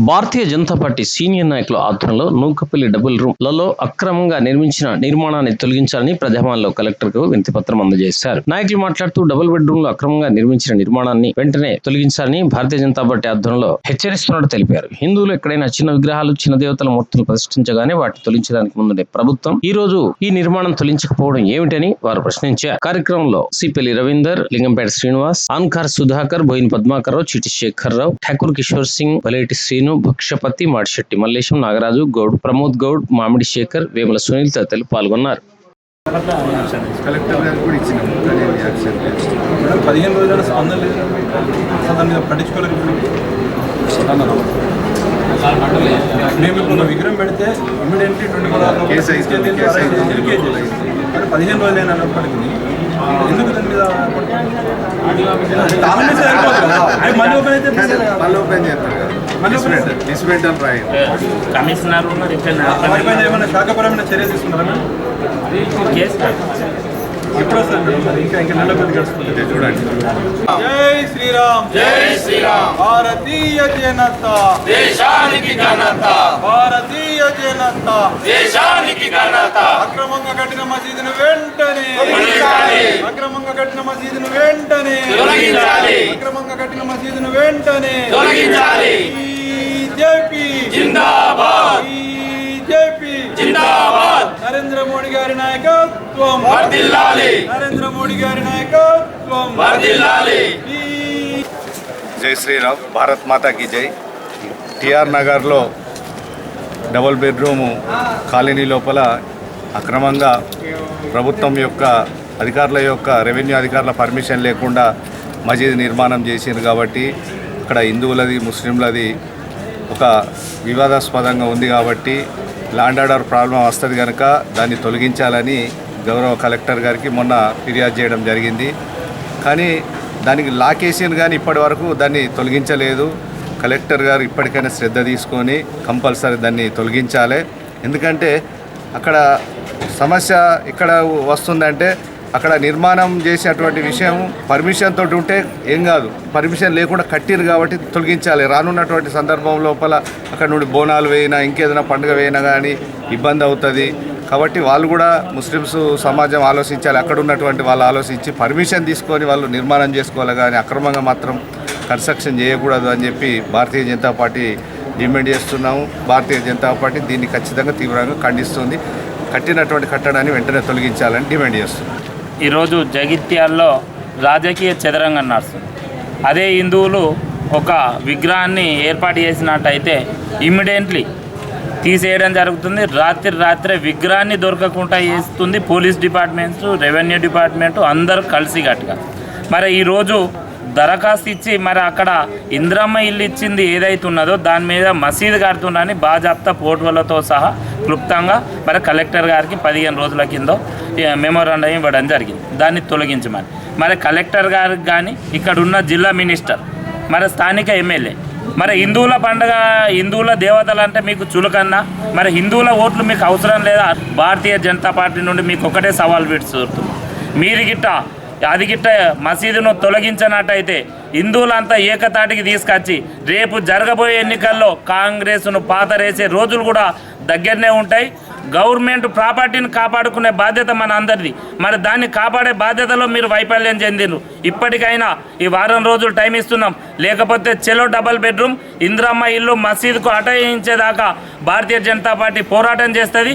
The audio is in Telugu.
భారతీయ జనతా పార్టీ సీనియర్ నాయకుల ఆధ్వర్యంలో నూకపల్లి డబుల్ రూమ్లలో అక్రమంగా నిర్మించిన నిర్మాణాన్ని తొలగించాలని ప్రజాభవన్లో కలెక్టర్కు వినతిపత్రం అందజేశారు. నాయకులు మాట్లాడుతూ డబుల్ బెడ్రూమ్ లో అక్రమంగా నిర్మించిన నిర్మాణాన్ని వెంటనే తొలగించాలని భారతీయ జనతా పార్టీ ఆధ్వర్యంలో హెచ్చరిస్తున్నట్టు తెలిపారు. హిందువులు ఎక్కడైనా చిన్న విగ్రహాలు, చిన్న దేవతల మూర్తులు ప్రతిష్ఠించగానే వాటిని తొలగించడానికి ముందుండే ప్రభుత్వం ఈ రోజు ఈ నిర్మాణం తొలగించకపోవడం ఏమిటని వారు ప్రశ్నించారు. కార్యక్రమంలో సిపెల్లి రవీందర్, లింగంపేట శ్రీనివాస్, ఆన్కార్ సుధాకర్, బోయిన్ పద్మాకర్ రావు, చిటి శేఖర్ రావు, ఠాకూర్ కిషోర్ సింగ్, బలేటి శ్రీను, భక్షపతి, మాడిశెట్టి మల్లేశం, నాగరాజు గౌడ్, ప్రమోద్ గౌడ్, మామిడి శేఖర్, వేముల సునీల్ తదితరులు పాల్గొన్నారు. కలెక్టర్ గారు కూడా ఇచ్చినాము. 15 రోజుల స్పందన లేదు, దాని మీద పట్టించుకోలేదు. మేము ఇప్పుడు విగ్రహం పెడితే ఇమీడియట్లీ 24 కేసు అయింది. 15 రోజులు అయినప్పటికీ ఎందుకు దాని మీద మళ్ళీ ఓపెన్ చేస్తారు. డిస్మెంటల్ రాయి కమిషనర్ ఏమైనా శాఖపరమైన చర్య తీసుకున్నారా? ఎప్పుడు వస్తారు? ఇంకా నెల కొద్ది గడుస్తుంది. చూడండి. జై శ్రీరామ్, జై శ్రీరామ్. భారతీయ జనతా దేశానికి ఘనత, భారతీయ జనతా దేశానికి ఘనత. అక్రమంగా కట్టిన మసీదును వెంటనే తొలగించాలి, అక్రమంగా కట్టిన మసీదును వెంటనే తొలగించాలి, అక్రమంగా కట్టిన మసీదును వెంటనే తొలగించాలి. బీజేపీ జిందాబాద్, బీజేపీ జిందాబాద్. నరేంద్ర మోడీ గారి నాయకత్వం వర్ధిల్లాలి, నరేంద్ర మోడీ గారి నాయకత్వం వర్ధిల్లాలి. జై శ్రీరామ్, భారత్ మాతాకి జై. టిఆర్ నగర్లో డబుల్ బెడ్రూము కాలనీ లోపల అక్రమంగా ప్రభుత్వం యొక్క అధికారుల యొక్క రెవెన్యూ అధికారుల పర్మిషన్ లేకుండా మసీద్ నిర్మాణం చేసింది కాబట్టి అక్కడ హిందువులది, ముస్లింలది ఒక వివాదాస్పదంగా ఉంది కాబట్టి ల్యాండ్ ఆర్డర్ ప్రాబ్లం వస్తుంది కనుక దాన్ని తొలగించాలని గౌరవ కలెక్టర్ గారికి మొన్న ఫిర్యాదు చేయడం జరిగింది. కానీ దానికి లాకేషన్ కానీ ఇప్పటి వరకు దాన్ని తొలగించలేదు. కలెక్టర్ గారు ఇప్పటికైనా శ్రద్ధ తీసుకొని కంపల్సరీ దాన్ని తొలగించాలి. ఎందుకంటే అక్కడ సమస్య ఇక్కడ వస్తుందంటే అక్కడ నిర్మాణం చేసేటువంటి విషయం పర్మిషన్ తోటి ఉంటే ఏం కాదు, పర్మిషన్ లేకుండా కట్టిరు కాబట్టి తొలగించాలి. రానున్నటువంటి సందర్భం లోపల అక్కడ నుండి బోనాలు వేయినా ఇంకేదైనా పండుగ వేయినా కానీ ఇబ్బంది అవుతుంది. కాబట్టి వాళ్ళు కూడా ముస్లిమ్స్ సమాజం ఆలోచించాలి. అక్కడ ఉన్నటువంటి వాళ్ళు ఆలోచించి పర్మిషన్ తీసుకొని వాళ్ళు నిర్మాణం చేసుకోవాలి, కానీ అక్రమంగా మాత్రం కన్స్ట్రక్షన్ చేయకూడదు అని చెప్పి భారతీయ జనతా పార్టీ డిమాండ్ చేస్తున్నాము. భారతీయ జనతా పార్టీ దీన్ని ఖచ్చితంగా తీవ్రంగా ఖండిస్తుంది. కట్టినటువంటి కట్టడాన్ని వెంటనే తొలగించాలని డిమాండ్ చేస్తుంది. ఈరోజు జగిత్యాల్లో రాజకీయ చదరంగం నడుస్తుంది. అదే హిందువులు ఒక విగ్రహాన్ని ఏర్పాటు చేసినట్టయితే ఇమ్మీడియట్లీ తీసేయడం జరుగుతుంది. రాత్రి విగ్రహాన్ని దొరకకుండా చేస్తుంది పోలీస్ డిపార్ట్మెంట్స్, రెవెన్యూ డిపార్ట్మెంటు అందరూ కలిసికట్టుగా. మరి ఈరోజు దరఖాస్తు ఇచ్చి మరి అక్కడ ఇంద్రమ్మ ఇల్లు ఇచ్చింది ఏదైతే ఉన్నదో దాని మీద మసీదు కడుతున్నారని బాజాప్తా ఫోటోలతో సహా క్లుప్తంగా మరి కలెక్టర్ గారికి 15 రోజుల కింద మెమోరాండం ఇవ్వడం జరిగింది. దాన్ని తొలగించమని మరి కలెక్టర్ గారికి కానీ ఇక్కడ ఉన్న జిల్లా మినిస్టర్, మరి స్థానిక ఎమ్మెల్యే, మరి హిందువుల పండుగ, హిందువుల దేవతలు అంటే మీకు చులకన్నా, మరి హిందువుల ఓట్లు మీకు అవసరం లేదా? భారతీయ జనతా పార్టీ నుండి మీకు ఒకటే సవాల్ విడుస్తుంది. మీరు అది గిట్ట మసీదును తొలగించినట్టయితే హిందువులంతా ఏకతాటికి తీసుకొచ్చి రేపు జరగబోయే ఎన్నికల్లో కాంగ్రెస్ను పాతరేసే రోజులు కూడా దగ్గరనే ఉంటాయి. గవర్నమెంట్ ప్రాపర్టీని కాపాడుకునే బాధ్యత మన అందరిది. మరి దాన్ని కాపాడే బాధ్యతలో మీరు వైఫల్యం చెందిరు. ఇప్పటికైనా ఈ వారం రోజులు టైం ఇస్తున్నాం, లేకపోతే చెలో డబల్ బెడ్రూమ్ ఇందిరమ్మ ఇల్లు మసీదుకు అటయించేదాకా భారతీయ జనతా పార్టీ పోరాటం చేస్తుంది.